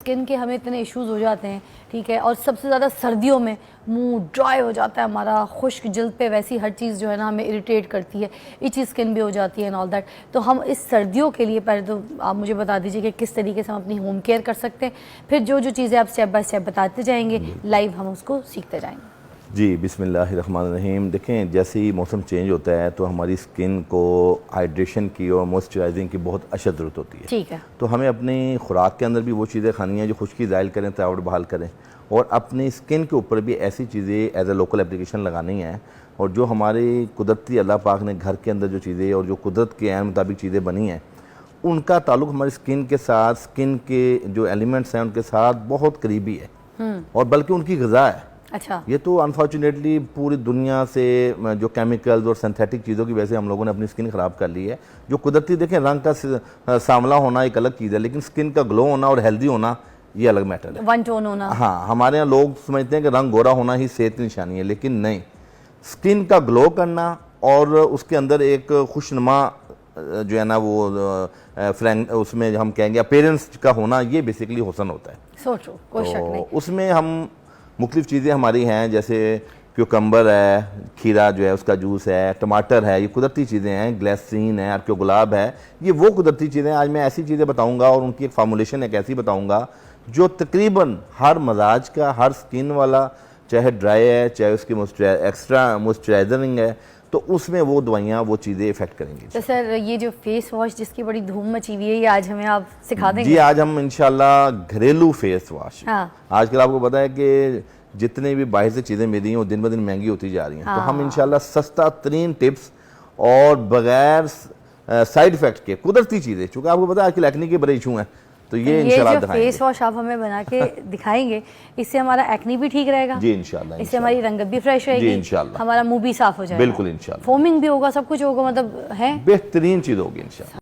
Skin के हमें इतने इश्यूज हो जाते हैं, ठीक है, और सबसे ज़्यादा सर्दियों में मुंह ड्राई हो जाता है हमारा, खुश्क जल्द पे वैसी हर चीज़ जो है ना हमें इरिटेट करती है, इची स्किन भी हो जाती है एंड ऑल दैट। तो हम इस सर्दियों के लिए पहले तो आप मुझे बता दीजिए कि किस तरीके से हम अपनी होम केयर कर सकते हैं, फिर जो जो चीज़ें आप स्टेप बाय स्टेप बताते जाएंगे लाइव हम उसको सीखते जाएंगे। जी बिस्मिल्लाहिर्रहमानिर्रहीम। देखें, जैसे ही मौसम चेंज होता है तो हमारी स्किन को हाइड्रेशन की और मॉइस्चराइजिंग की बहुत अशद ज़रूरत होती है। ठीक है। तो हमें अपनी खुराक के अंदर भी वो चीज़ें खानी हैं जो खुश्की ज़ायल करें, तनाव बहाल करें, और अपनी स्किन के ऊपर भी ऐसी चीज़ें एज ए लोकल एप्लीकेशन लगानी है। और जो हमारी कुदरती अल्लाह पाक ने घर के अंदर जो चीज़ें और जो कुदरत के ऐन मुताबिक चीज़ें बनी हैं उनका ताल्लुक हमारी स्किन के साथ, स्किन के जो एलिमेंट्स हैं उनके साथ बहुत करीबी है, और बल्कि उनकी ग़िज़ा है। अच्छा। ये तो अनफॉर्चुनेटली पूरी दुनिया से जो केमिकल्स और सिंथेटिक चीज़ों की वजह से हम लोगों ने अपनी स्किन ख़राब कर ली है। जो कुदरती देखें रंग का सांवला होना एक अलग चीज़ है, लेकिन स्किन का ग्लो होना और हेल्दी होना ये अलग मैटर है। वन टोन होना। हाँ, हमारे यहाँ लोग समझते हैं कि रंग गोरा होना ही सेहत की निशानी है, लेकिन नहीं। स्किन का ग्लो करना और उसके अंदर एक खुशनुमा जो है ना वो उसमें हम कहेंगे अपीयरेंस का होना, ये बेसिकली हुस्न होता है। सो ट्रू, कोई शक नहीं। उसमें हम मुख्तलिफ चीज़ें हमारी हैं, जैसे क्यूकम्बर है, खीरा जो है उसका जूस है, टमाटर है, ये कुदरती चीज़ें हैं, ग्लिसरीन है, अर्क्यो गुलाब है, ये वो कुदरती चीज़ें। आज मैं ऐसी चीज़ें बताऊंगा और उनकी एक फार्मूलेशन एक ऐसी बताऊंगा जो तकरीबन हर मजाज का, हर स्किन वाला, चाहे ड्राई है चाहे उसकी एक्स्ट्रा मॉइस्चराइजरिंग है, तो उसमें वो दवाइयाँ वो चीज़ें इफेक्ट करेंगी। तो सर ये जो फेस वॉश जिसकी बड़ी धूम मची हुई है, ये आज हमें आप सिखा देंगे? जी, आज हम इंशाल्लाह घरेलू फेस वॉश। हाँ। आजकल आपको पता है कि जितने भी बाहर से चीज़ें मिल रही हैं वो दिन ब दिन महंगी होती जा रही हैं। हाँ। तो हम इंशाल्लाह सस्ता तरीन टिप्स और बगैर साइड इफेक्ट के कुदरती चीज़ें, चूँकि आपको पता है आजकल एक्ने के बड़े इशू हैं, तो ये इंशाल्लाह जो फेस वॉश आप हमें बना के दिखाएंगे, इससे हमारा एक्ने भी ठीक रहेगा जी इंशाल्लाह, इससे हमारी रंगत भी फ्रेश रहेगी इंशाल्लाह, हमारा मुंह भी साफ हो जाएगा, बिल्कुल इंशाल्लाह, फोमिंग भी होगा, सब कुछ होगा, मतलब है बेहतरीन चीज़ होगी इंशाल्लाह।